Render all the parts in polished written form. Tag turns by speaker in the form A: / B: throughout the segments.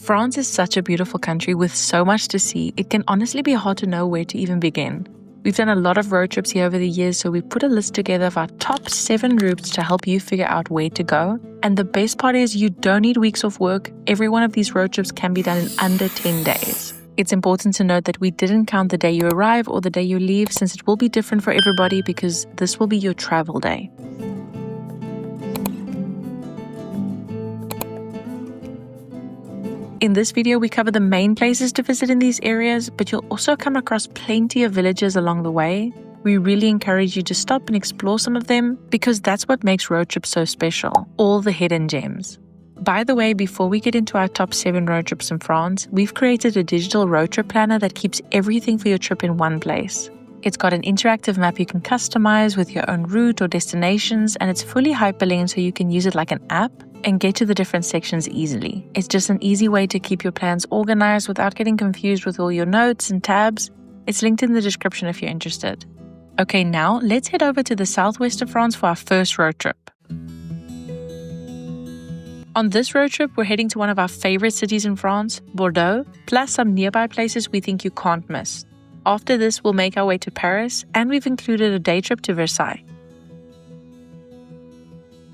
A: France is such a beautiful country with so much to see, it can honestly be hard to know where to even begin. We've done a lot of road trips here over the years, so we've put a list together of our top 7 routes to help you figure out where to go. And the best part is you don't need weeks off work. Every one of these road trips can be done in under 10 days. It's important to note that we didn't count the day you arrive or the day you leave, since it will be different for everybody because this will be your travel day. In this video, we cover the main places to visit in these areas, but you'll also come across plenty of villages along the way. We really encourage you to stop and explore some of them because that's what makes road trips so special, all the hidden gems. By the way, before we get into our top 7 road trips in France, we've created a digital road trip planner that keeps everything for your trip in one place. It's got an interactive map you can customize with your own route or destinations, and it's fully hyperlinked so you can use it like an app and get to the different sections easily. It's just an easy way to keep your plans organized without getting confused with all your notes and tabs. It's linked in the description if you're interested. Okay, now let's head over to the southwest of France for our first road trip. On this road trip, we're heading to one of our favorite cities in France, Bordeaux, plus some nearby places we think you can't miss. After this, we'll make our way to Paris, and we've included a day trip to Versailles.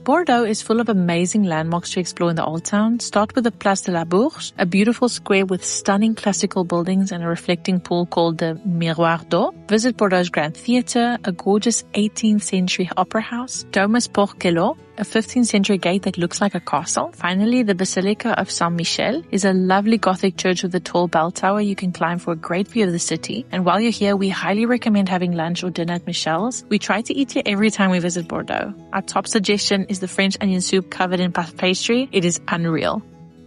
A: Bordeaux is full of amazing landmarks to explore in the Old Town. Start with the Place de la Bourse, a beautiful square with stunning classical buildings and a reflecting pool called the Miroir d'Eau. Visit Bordeaux's Grand Theatre, a gorgeous 18th century opera house, Domus Port-Queloz, a 15th century gate that looks like a castle. Finally, the Basilica of Saint-Michel is a lovely Gothic church with a tall bell tower you can climb for a great view of the city. And while you're here, we highly recommend having lunch or dinner at Michel's. We try to eat here every time we visit Bordeaux. Our top suggestion is the French onion soup covered in puff pastry. It is unreal.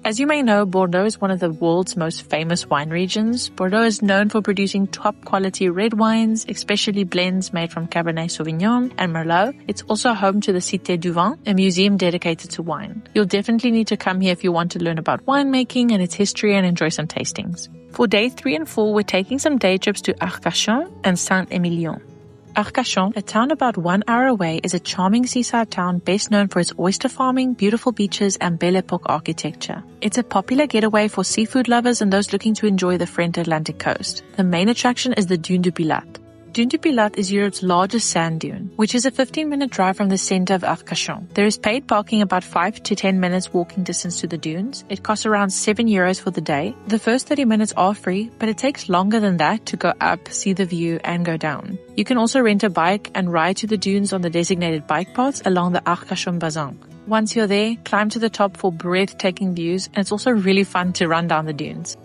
A: As you may know, Bordeaux is one of the world's most famous wine regions. Bordeaux is known for producing top-quality red wines, especially blends made from Cabernet Sauvignon and Merlot. It's also home to the Cité du Vin, a museum dedicated to wine. You'll definitely need to come here if you want to learn about winemaking and its history and enjoy some tastings. For day 3 and 4, we're taking some day trips to Arcachon and Saint-Émilion. Arcachon, a town about 1 hour away, is a charming seaside town best known for its oyster farming, beautiful beaches, and Belle Epoque architecture. It's a popular getaway for seafood lovers and those looking to enjoy the French Atlantic coast. The main attraction is the Dune du Pilat. Dune du Pilat is Europe's largest sand dune, which is a 15-minute drive from the center of Arcachon. There is paid parking about 5 to 10 minutes walking distance to the dunes. It costs around €7 for the day. The first 30 minutes are free, but it takes longer than that to go up, see the view, and go down. You can also rent a bike and ride to the dunes on the designated bike paths along the Arcachon Bazin. Once you're there, climb to the top for breathtaking views, and it's also really fun to run down the dunes.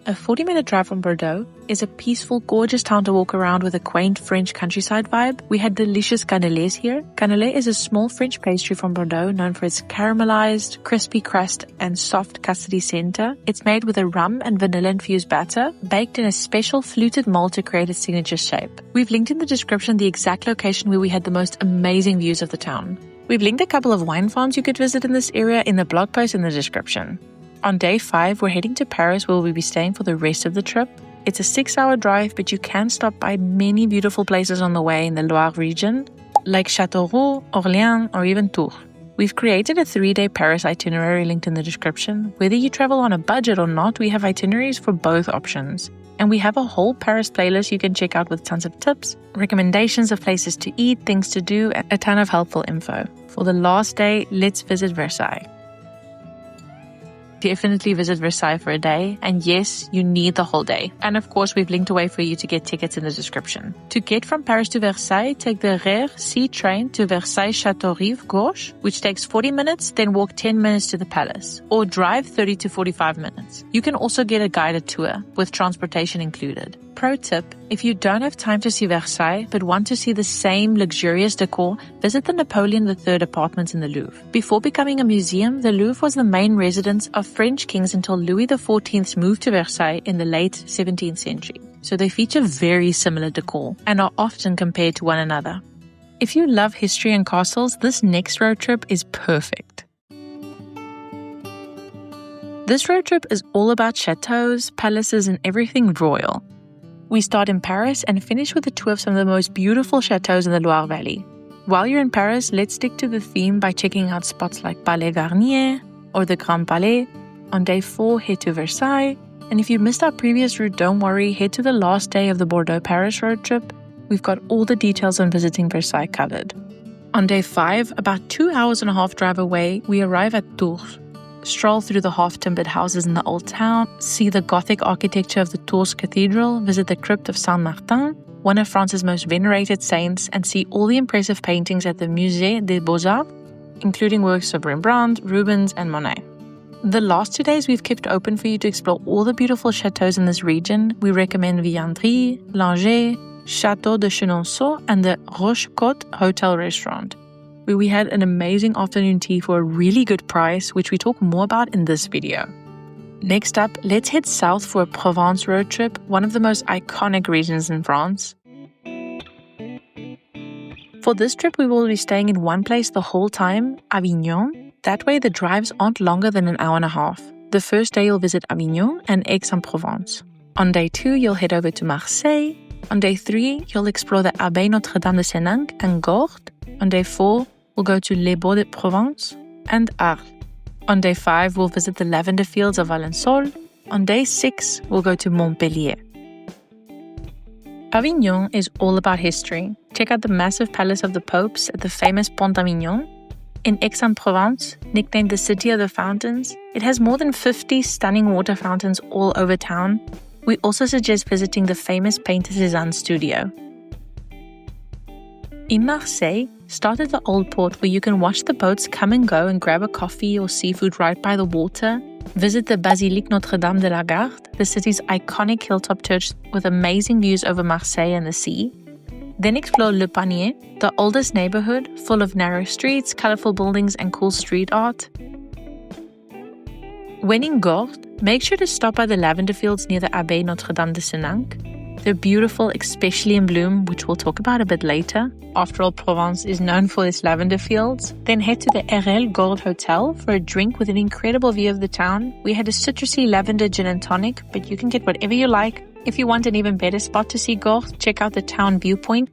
A: A 40-minute drive from Bordeaux is a peaceful, gorgeous town to walk around with a quaint French countryside vibe. We had delicious cannelés here. Cannelé is a small French pastry from Bordeaux known for its caramelized, crispy crust and soft custody center. It's made with a rum and vanilla-infused batter, baked in a special fluted mold to create its signature shape. We've linked in the description the exact location where we had the most amazing views of the town. We've linked a couple of wine farms you could visit in this area in the blog post in the description. On day 5, we're heading to Paris where we'll be staying for the rest of the trip. It's a 6-hour drive, but you can stop by many beautiful places on the way in the Loire region, like Châteauroux, Orléans, or even Tours. We've created a 3-day Paris itinerary linked in the description. Whether you travel on a budget or not, we have itineraries for both options. And we have a whole Paris playlist you can check out with tons of tips, recommendations of places to eat, things to do, and a ton of helpful info. For the last day, let's visit Versailles. Definitely visit Versailles for a day, and yes, you need the whole day. And of course, we've linked a way for you to get tickets in the description. To get from Paris to Versailles, take the RER C train to Versailles Château-Rive Gauche, which takes 40 minutes, then walk 10 minutes to the palace, or drive 30 to 45 minutes. You can also get a guided tour, with transportation included. Pro tip, if you don't have time to see Versailles but want to see the same luxurious decor, visit the Napoleon III apartments in the Louvre. Before becoming a museum, the Louvre was the main residence of French kings until Louis XIV's moved to Versailles in the late 17th century. So they feature very similar decor and are often compared to one another. If you love history and castles, this next road trip is perfect. This road trip is all about chateaus, palaces, and everything royal. We start in Paris and finish with a tour of some of the most beautiful chateaus in the Loire Valley. While you're in Paris, let's stick to the theme by checking out spots like Palais Garnier or the Grand Palais. On day 4, head to Versailles. And if you missed our previous route, don't worry, head to the last day of the Bordeaux-Paris road trip. We've got all the details on visiting Versailles covered. On day 5, about 2 hours and a half drive away, we arrive at Tours. Stroll through the half-timbered houses in the old town, see the Gothic architecture of the Tours Cathedral, visit the crypt of Saint-Martin, one of France's most venerated saints, and see all the impressive paintings at the Musée des Beaux-Arts, including works of Rembrandt, Rubens, and Monet. The last 2 days we've kept open for you to explore all the beautiful chateaux in this region. We recommend Viandry, Langeais, Château de Chenonceau, and the Rochecotte Hotel Restaurant, where we had an amazing afternoon tea for a really good price, which we talk more about in this video. Next up, let's head south for a Provence road trip, one of the most iconic regions in France. For this trip, we will be staying in one place the whole time, Avignon. That way, the drives aren't longer than an hour and a half. The first day, you'll visit Avignon and Aix-en-Provence. On day 2, you'll head over to Marseille. On day 3, you'll explore the Abbaye Notre-Dame de Sénanque and Gordes. On day 4, we'll go to Les Baux de Provence and Arles. On day 5, we'll visit the lavender fields of Alençon. On day 6, we'll go to Montpellier. Avignon is all about history. Check out the massive palace of the popes at the famous Pont d'Avignon. In Aix-en-Provence, nicknamed the City of the Fountains, it has more than 50 stunning water fountains all over town. We also suggest visiting the famous painter Cézanne's studio. In Marseille, start at the Old Port where you can watch the boats come and go and grab a coffee or seafood right by the water. Visit the Basilique Notre-Dame de la Garde, the city's iconic hilltop church with amazing views over Marseille and the sea. Then explore Le Panier, the oldest neighborhood full of narrow streets, colorful buildings, and cool street art. When in Gordes, make sure to stop by the lavender fields near the Abbaye Notre-Dame de Sénanque. They're beautiful, especially in bloom, which we'll talk about a bit later. After all, Provence is known for its lavender fields. Then head to the RL Gordes Hotel for a drink with an incredible view of the town. We had a citrusy lavender gin and tonic, but you can get whatever you like. If you want an even better spot to see Gordes, check out the town viewpoint.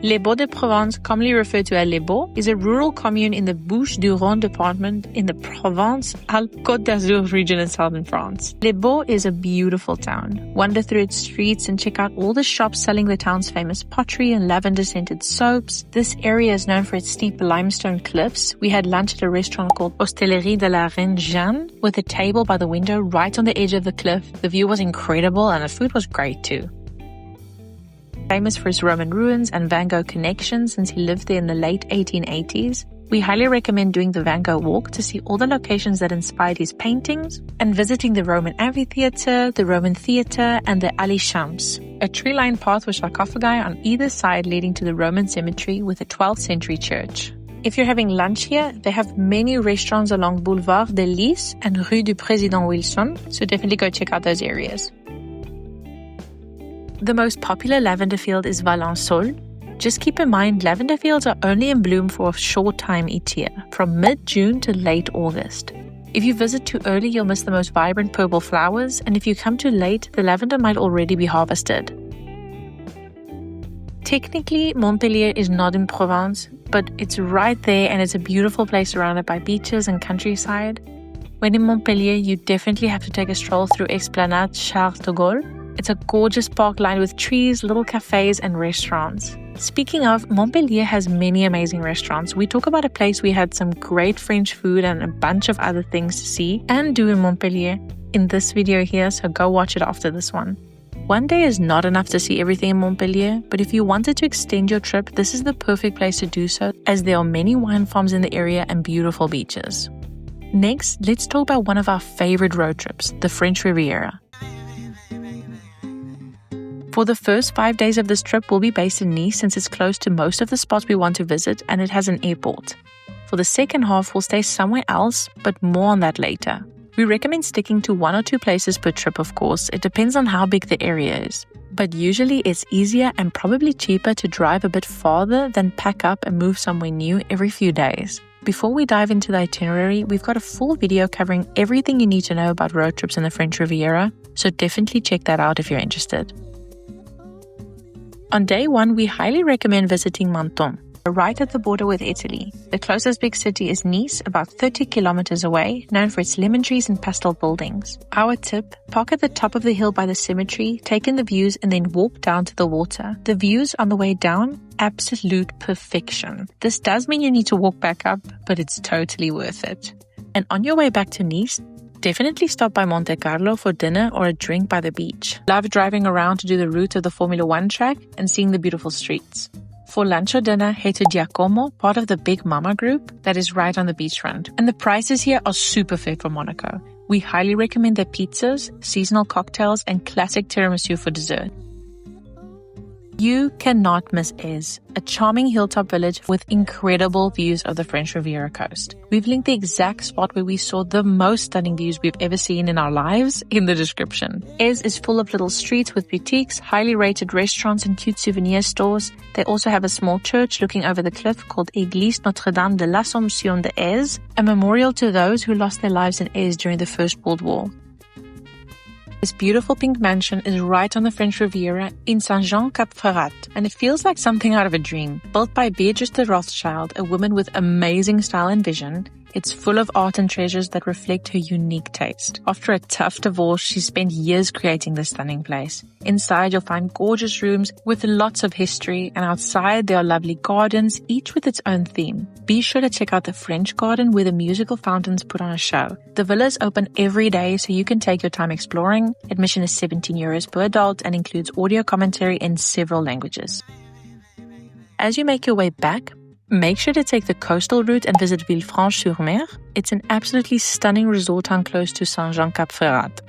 A: Les Baux de Provence, commonly referred to as Les Baux, is a rural commune in the Bouches-du-Rhône department in the Provence-Alpes-Côte d'Azur region in southern France. Les Baux is a beautiful town. Wander through its streets and check out all the shops selling the town's famous pottery and lavender-scented soaps. This area is known for its steep limestone cliffs. We had lunch at a restaurant called Hostellerie de la Reine Jeanne with a table by the window right on the edge of the cliff. The view was incredible and the food was great too. Famous for its Roman ruins and Van Gogh connection since he lived there in the late 1880s. We highly recommend doing the Van Gogh walk to see all the locations that inspired his paintings and visiting the Roman amphitheater, the Roman theater, and the Allée Champs, a tree-lined path with sarcophagi on either side leading to the Roman cemetery with a 12th century church. If you're having lunch here, they have many restaurants along Boulevard des Lys and Rue du Président Wilson, so definitely go check out those areas. The most popular lavender field is Valençol. Just keep in mind, lavender fields are only in bloom for a short time each year, from mid-June to late August. If you visit too early, you'll miss the most vibrant purple flowers, and if you come too late, the lavender might already be harvested. Technically, Montpellier is not in Provence, but it's right there and it's a beautiful place surrounded by beaches and countryside. When in Montpellier, you definitely have to take a stroll through Esplanade Charles de Gaulle. It's a gorgeous park lined with trees, little cafes, and restaurants. Speaking of, Montpellier has many amazing restaurants. We talk about a place we had some great French food and a bunch of other things to see and do in Montpellier in this video here, so go watch it after this one. One day is not enough to see everything in Montpellier, but if you wanted to extend your trip, this is the perfect place to do so, as there are many wine farms in the area and beautiful beaches. Next, let's talk about one of our favorite road trips, the French Riviera. For the first 5 days of this trip, we'll be based in Nice since it's close to most of the spots we want to visit and it has an airport. For the second half, we'll stay somewhere else, but more on that later. We recommend sticking to 1 or 2 places per trip, of course. It depends on how big the area is. But usually it's easier and probably cheaper to drive a bit farther than pack up and move somewhere new every few days. Before we dive into the itinerary, we've got a full video covering everything you need to know about road trips in the French Riviera, so definitely check that out if you're interested. On day 1, we highly recommend visiting Menton. right at the border with Italy. The closest big city is Nice, about 30 kilometers away, known for its lemon trees and pastel buildings. Our tip, park at the top of the hill by the cemetery, take in the views and then walk down to the water. The views on the way down, absolute perfection. This does mean you need to walk back up, but it's totally worth it. And on your way back to Nice, definitely stop by Monte Carlo for dinner or a drink by the beach. Love driving around to do the route of the Formula 1 track and seeing the beautiful streets. For lunch or dinner, head to Giacomo, part of the Big Mama group that is right on the beachfront. And the prices here are super fair for Monaco. We highly recommend their pizzas, seasonal cocktails, and classic tiramisu for dessert. You cannot miss Ez, a charming hilltop village with incredible views of the French Riviera coast. We've linked the exact spot where we saw the most stunning views we've ever seen in our lives in the description. Ez is full of little streets with boutiques, highly rated restaurants, and cute souvenir stores. They also have a small church looking over the cliff called Église Notre-Dame de l'Assomption de Ez, a memorial to those who lost their lives in Ez during the First World War. This beautiful pink mansion is right on the French Riviera in Saint-Jean-Cap-Ferrat, and it feels like something out of a dream. Built by Beatrice de Rothschild, a woman with amazing style and vision, it's full of art and treasures that reflect her unique taste. After a tough divorce, she spent years creating this stunning place. Inside, you'll find gorgeous rooms with lots of history, and outside there are lovely gardens, each with its own theme. Be sure to check out the French garden where the musical fountains put on a show. The villa is open every day, so you can take your time exploring. Admission is 17 euros per adult and includes audio commentary in several languages. As you make your way back, make sure to take the coastal route and visit Villefranche-sur-Mer. It's an absolutely stunning resort town close to Saint-Jean-Cap-Ferrat.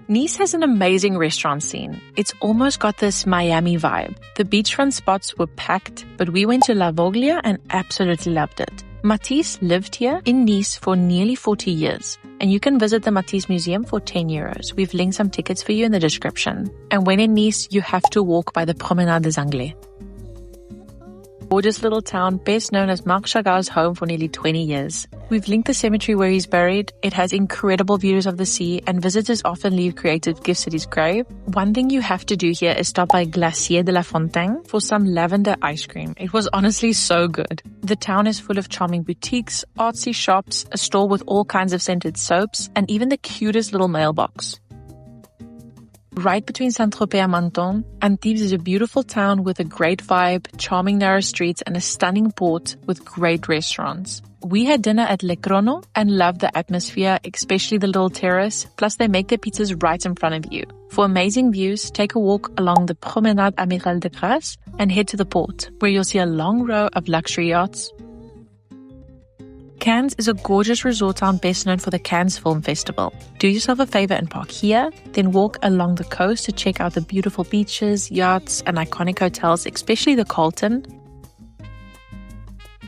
A: Nice has an amazing restaurant scene. It's almost got this Miami vibe. The beachfront spots were packed, but we went to La Voglia and absolutely loved it. Matisse lived here in Nice for nearly 40 years, and you can visit the Matisse Museum for 10 euros. We've linked some tickets for you in the description. And when in Nice, you have to walk by the Promenade des Anglais. Gorgeous little town, best known as Marc Chagall's home for nearly 20 years. We've linked the cemetery where he's buried. It has incredible views of the sea, and visitors often leave creative gifts at his grave. One thing you have to do here is stop by Glacier de la Fontaine for some lavender ice cream. It was honestly so good. The town is full of charming boutiques, artsy shops, a store with all kinds of scented soaps, and even the cutest little mailbox. Right between Saint-Tropez and Menton, Antibes is a beautiful town with a great vibe, charming narrow streets, and a stunning port with great restaurants. We had dinner at Le Chrono and loved the atmosphere, especially the little terrace, plus they make their pizzas right in front of you. For amazing views, take a walk along the Promenade Amiral de Grasse and head to the port, where you'll see a long row of luxury yachts. Cannes is a gorgeous resort town best known for the Cannes Film Festival. Do yourself a favor and park here, then walk along the coast to check out the beautiful beaches, yachts, and iconic hotels, especially the Carlton.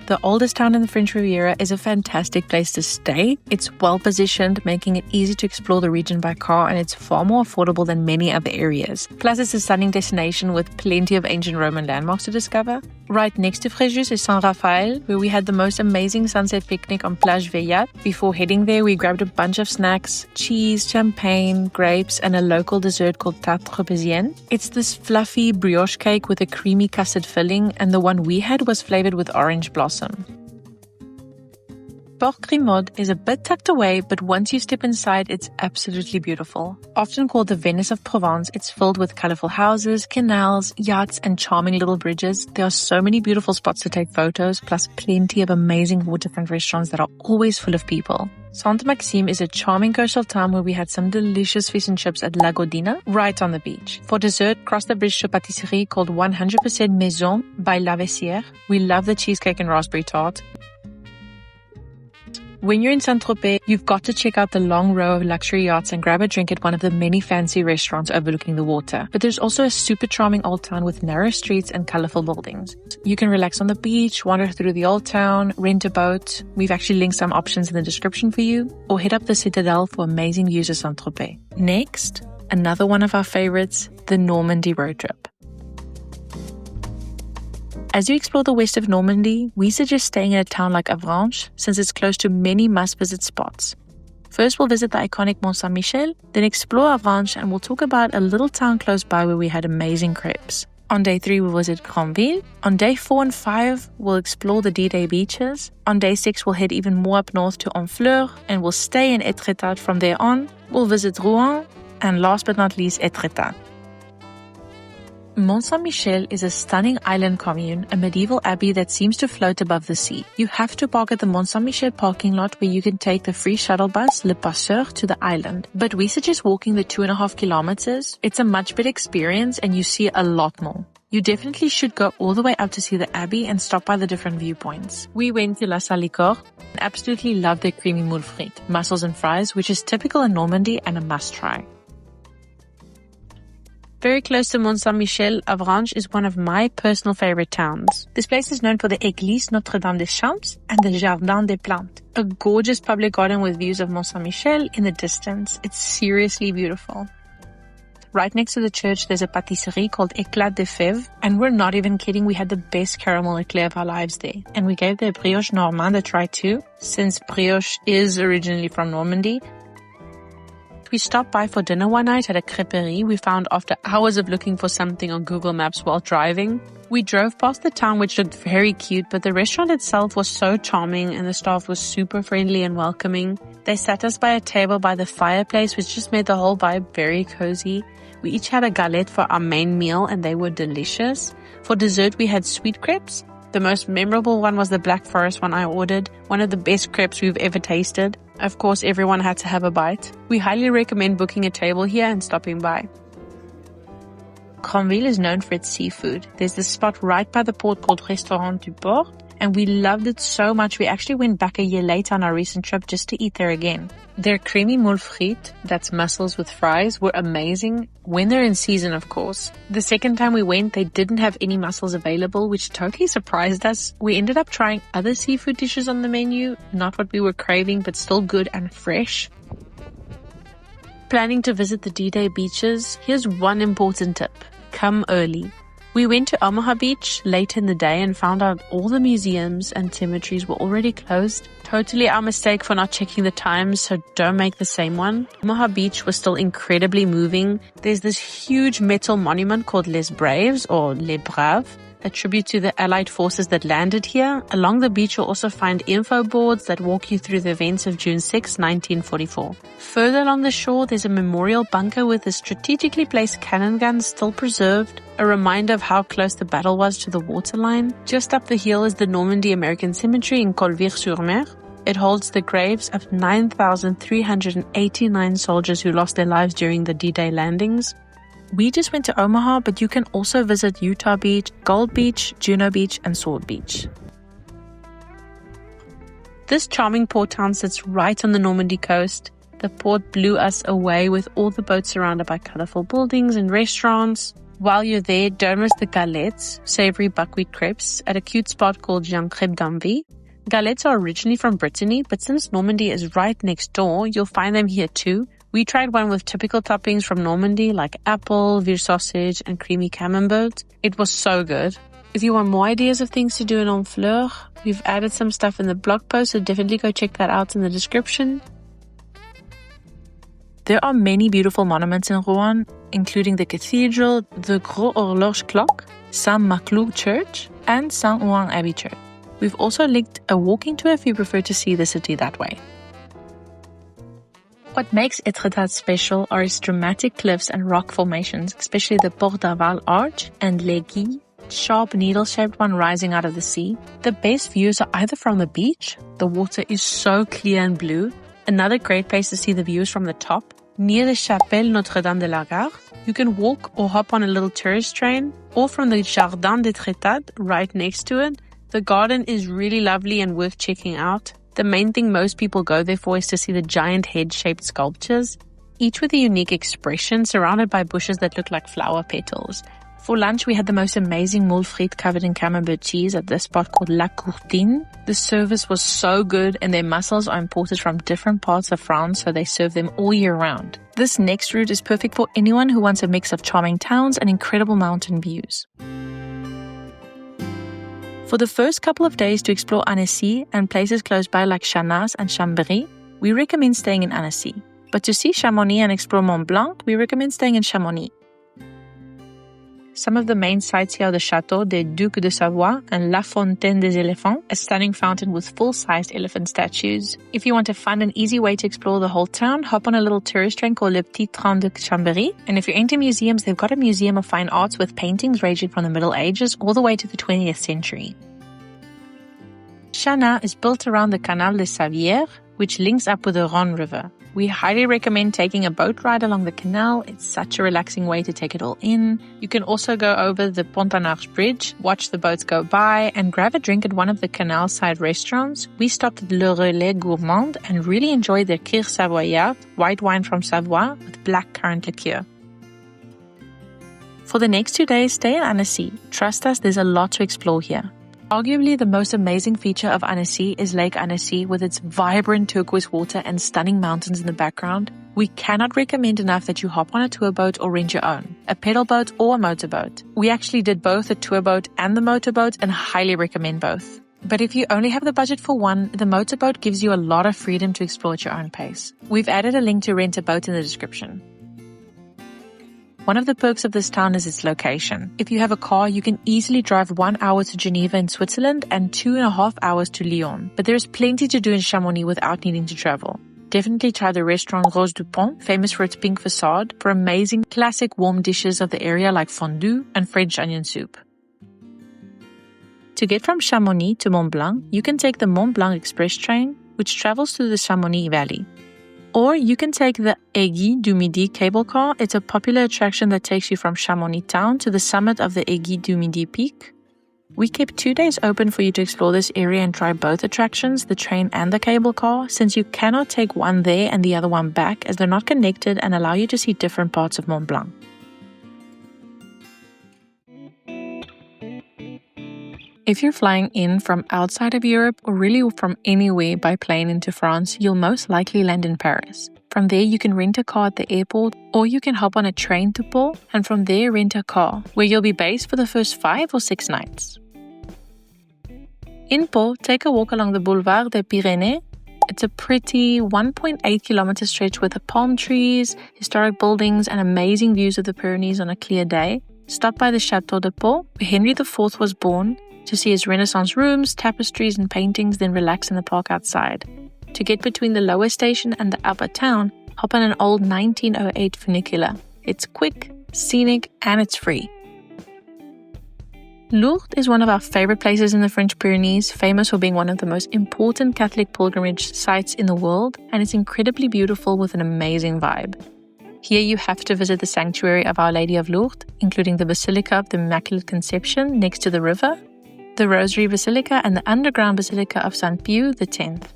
A: The oldest town in the French Riviera is a fantastic place to stay. It's well positioned, making it easy to explore the region by car, and it's far more affordable than many other areas. Plus, it's a stunning destination with plenty of ancient Roman landmarks to discover. Right next to Fréjus is Saint-Raphaël, where we had the most amazing sunset picnic on Plage Veillat. Before heading there, we grabbed a bunch of snacks, cheese, champagne, grapes, and a local dessert called tarte tropézienne. It's this fluffy brioche cake with a creamy custard filling, and the one we had was flavored with orange blossom. Port Grimaud is a bit tucked away, but once you step inside, it's absolutely beautiful. Often called the Venice of Provence, it's filled with colorful houses, canals, yachts, and charming little bridges. There are so many beautiful spots to take photos, plus plenty of amazing waterfront restaurants that are always full of people. Sainte-Maxime is a charming coastal town where we had some delicious fish and chips at La Godina, right on the beach. For dessert, cross the bridge to a patisserie called 100% Maison by La Vessière. We love the cheesecake and raspberry tart. When you're in Saint-Tropez, you've got to check out the long row of luxury yachts and grab a drink at one of the many fancy restaurants overlooking the water. But there's also a super charming old town with narrow streets and colorful buildings. You can relax on the beach, wander through the old town, rent a boat. We've actually linked some options in the description for you, or hit up the Citadel for amazing views of Saint-Tropez. Next, another one of our favorites, the Normandy road trip. As you explore the west of Normandy, we suggest staying in a town like Avranches since it's close to many must-visit spots. First, we'll visit the iconic Mont Saint-Michel, then explore Avranches, and we'll talk about a little town close by where we had amazing crepes. On day 3, we'll visit Granville. On day 4 and 5, we'll explore the D-Day beaches. On day 6, we'll head even more up north to Honfleur, and we'll stay in Étretat from there on. We'll visit Rouen, and last but not least, Étretat. Mont Saint-Michel is a stunning island commune, a medieval abbey that seems to float above the sea. You have to park at the Mont Saint-Michel parking lot where you can take the free shuttle bus, Le Passeur, to the island. But we suggest walking the 2.5 kilometers. It's a much better experience and you see a lot more. You definitely should go all the way up to see the abbey and stop by the different viewpoints. We went to La Salicorne and absolutely loved their creamy moule frites, mussels and fries, which is typical in Normandy and a must try. Very close to Mont Saint-Michel, Avranches is one of my personal favorite towns. This place is known for the Église Notre-Dame des Champs and the Jardin des Plantes, a gorgeous public garden with views of Mont Saint-Michel in the distance. It's seriously beautiful. Right next to the church, there's a patisserie called Éclat de Fèves, and we're not even kidding, we had the best caramel eclair of our lives there. And we gave the brioche normande a try too, since brioche is originally from Normandy. We stopped by for dinner one night at a crêperie we found after hours of looking for something on Google Maps while driving. We drove past the town, which looked very cute, but the restaurant itself was so charming and the staff was super friendly and welcoming. They sat us by a table by the fireplace, which just made the whole vibe very cozy. We each had a galette for our main meal and they were delicious. For dessert, we had sweet crepes. The most memorable one was the Black Forest one I ordered, one of the best crepes we've ever tasted. Of course, everyone had to have a bite. We highly recommend booking a table here and stopping by. Granville is known for its seafood. There's this spot right by the port called Restaurant du Port, and we loved it so much we actually went back a year later on our recent trip just to eat there again. Their creamy moule frites, that's mussels with fries, were amazing when they're in season, of course. The second time we went, they didn't have any mussels available, which totally surprised us. We ended up trying other seafood dishes on the menu, not what we were craving, but still good and fresh. Planning to visit the D-Day beaches? Here's one important tip. Come early. We went to Omaha Beach late in the day and found out all the museums and cemeteries were already closed. Totally our mistake for not checking the times, so don't make the same one. Omaha Beach was still incredibly moving. There's this huge metal monument called Les Braves or Les Braves, a tribute to the Allied forces that landed here. Along the beach you'll also find info boards that walk you through the events of June 6, 1944. Further along the shore there's a memorial bunker with a strategically placed cannon gun still preserved, a reminder of how close the battle was to the waterline. Just up the hill is the Normandy American Cemetery in Colville-sur-Mer. It holds the graves of 9,389 soldiers who lost their lives during the D-Day landings. We just went to Omaha, but you can also visit Utah Beach, Gold Beach, Juno Beach, and Sword Beach. This charming port town sits right on the Normandy coast. The port blew us away with all the boats surrounded by colorful buildings and restaurants. While you're there, don't miss the galettes, savory buckwheat crepes, at a cute spot called Jean Crêpe d'Envie. Galettes are originally from Brittany, but since Normandy is right next door, you'll find them here too. We tried one with typical toppings from Normandy like apple, veal sausage, and creamy camembert. It was so good. If you want more ideas of things to do in Honfleur, we've added some stuff in the blog post, so definitely go check that out in the description. There are many beautiful monuments in Rouen, including the cathedral, the Gros Horloge Clock, Saint-Maclou Church, and Saint-Ouen Abbey Church. We've also linked a walking tour if you prefer to see the city that way. What makes Étretat special are its dramatic cliffs and rock formations, especially the Port d'Arval Arch and l'Aiguille, sharp needle-shaped one rising out of the sea. The best views are either from the beach, the water is so clear and blue. Another great place to see the views from the top, near the Chapelle Notre-Dame de la Garde. You can walk or hop on a little tourist train, or from the Jardin d'Étretat right next to it. The garden is really lovely and worth checking out. The main thing most people go there for is to see the giant head-shaped sculptures, each with a unique expression surrounded by bushes that look like flower petals. For lunch, we had the most amazing moule frites covered in camembert cheese at this spot called La Courtine. The service was so good and their mussels are imported from different parts of France, so they serve them all year round. This next route is perfect for anyone who wants a mix of charming towns and incredible mountain views. For the first couple of days to explore Annecy and places close by like Chanaz and Chambéry, we recommend staying in Annecy. But to see Chamonix and explore Mont-Blanc, we recommend staying in Chamonix. Some of the main sites here are the Château des Ducs de Savoie and La Fontaine des Éléphants, a stunning fountain with full-sized elephant statues. If you want a fun and easy way to explore the whole town, hop on a little tourist train called Le Petit Train de Chambéry. And if you're into museums, they've got a museum of fine arts with paintings ranging from the Middle Ages all the way to the 20th century. Chana is built around the Canal des Savières, which links up with the Rhône River. We highly recommend taking a boat ride along the canal. It's such a relaxing way to take it all in. You can also go over the Pont-à-Arche bridge, watch the boats go by, and grab a drink at one of the canal side restaurants. We stopped at Le Relais Gourmand and really enjoyed their Kir Savoyard, white wine from Savoie with black currant liqueur. For the next 2 days, stay in Annecy. Trust us, there's a lot to explore here. Arguably the most amazing feature of Annecy is Lake Annecy with its vibrant turquoise water and stunning mountains in the background. We cannot recommend enough that you hop on a tour boat or rent your own, a pedal boat or a motorboat. We actually did both the tour boat and the motorboat and highly recommend both. But if you only have the budget for one, the motorboat gives you a lot of freedom to explore at your own pace. We've added a link to rent a boat in the description. One of the perks of this town is its location. If you have a car, you can easily drive 1 hour to Geneva in Switzerland and 2.5 hours to Lyon. But there's plenty to do in Chamonix without needing to travel. Definitely try the restaurant Rose du Pont, famous for its pink facade, for amazing classic warm dishes of the area like fondue and French onion soup. To get from Chamonix to Mont Blanc, you can take the Mont Blanc Express train, which travels through the Chamonix Valley. Or you can take the Aiguille du Midi cable car. It's a popular attraction that takes you from Chamonix town to the summit of the Aiguille du Midi peak. We kept 2 days open for you to explore this area and try both attractions, the train and the cable car, since you cannot take one there and the other one back as they're not connected and allow you to see different parts of Mont Blanc. If you're flying in from outside of Europe or really from anywhere by plane into France, you'll most likely land in Paris. From there, you can rent a car at the airport or you can hop on a train to Pau and from there rent a car where you'll be based for the first 5 or 6 nights. In Pau, take a walk along the Boulevard des Pyrenees. It's a pretty 1.8 kilometer stretch with palm trees, historic buildings and amazing views of the Pyrenees on a clear day. Stop by the Château de Pau, where Henry IV was born, to see his Renaissance rooms, tapestries and paintings, then relax in the park outside. To get between the lower station and the upper town, hop on an old 1908 funicular. It's quick, scenic, and it's free. Lourdes is one of our favorite places in the French Pyrenees, famous for being one of the most important Catholic pilgrimage sites in the world, and it's incredibly beautiful with an amazing vibe. Here you have to visit the sanctuary of Our Lady of Lourdes, including the Basilica of the Immaculate Conception next to the river, the Rosary Basilica and the underground Basilica of St. Pius X.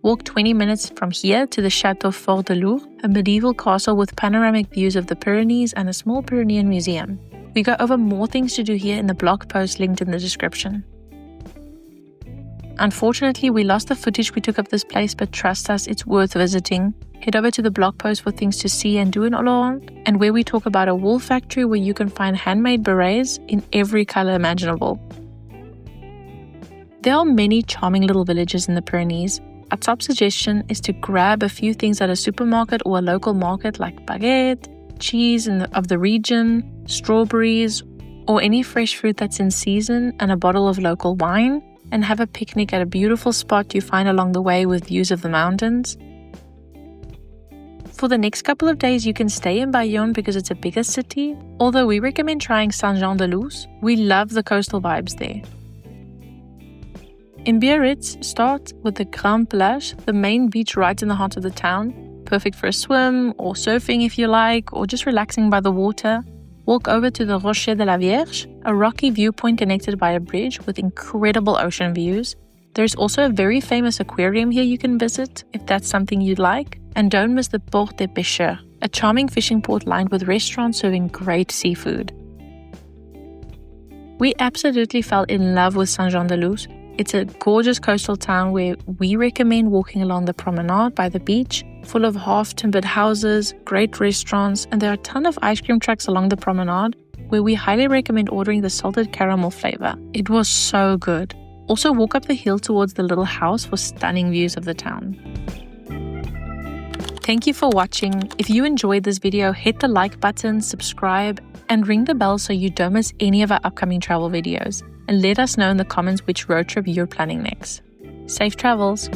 A: Walk 20 minutes from here to the Château Fort de Lourdes, a medieval castle with panoramic views of the Pyrenees and a small Pyrenean museum. We go over more things to do here in the blog post linked in the description. Unfortunately, we lost the footage we took of this place, but trust us, it's worth visiting. Head over to the blog post for things to see and do in Loire, and where we talk about a wool factory where you can find handmade berets in every color imaginable. There are many charming little villages in the Pyrenees. Our top suggestion is to grab a few things at a supermarket or a local market like baguette, cheese of the region, strawberries, or any fresh fruit that's in season and a bottle of local wine, and have a picnic at a beautiful spot you find along the way with views of the mountains. For the next couple of days, you can stay in Bayonne because it's a bigger city, although we recommend trying Saint-Jean-de-Luz. We love the coastal vibes there. In Biarritz, start with the Grand Plage, the main beach right in the heart of the town, perfect for a swim or surfing if you like, or just relaxing by the water. Walk over to the Rocher de la Vierge, a rocky viewpoint connected by a bridge with incredible ocean views. There's also a very famous aquarium here you can visit if that's something you'd like. And don't miss the Port des Pêcheurs, a charming fishing port lined with restaurants serving great seafood. We absolutely fell in love with Saint-Jean-de-Luz. It's a gorgeous coastal town where we recommend walking along the promenade by the beach, full of half-timbered houses, great restaurants, and there are a ton of ice cream trucks along the promenade where we highly recommend ordering the salted caramel flavor. It was so good. Also walk up the hill towards the little house for stunning views of the town. Thank you for watching. If you enjoyed this video, hit the like button, subscribe, and ring the bell so you don't miss any of our upcoming travel videos. And let us know in the comments which road trip you're planning next. Safe travels!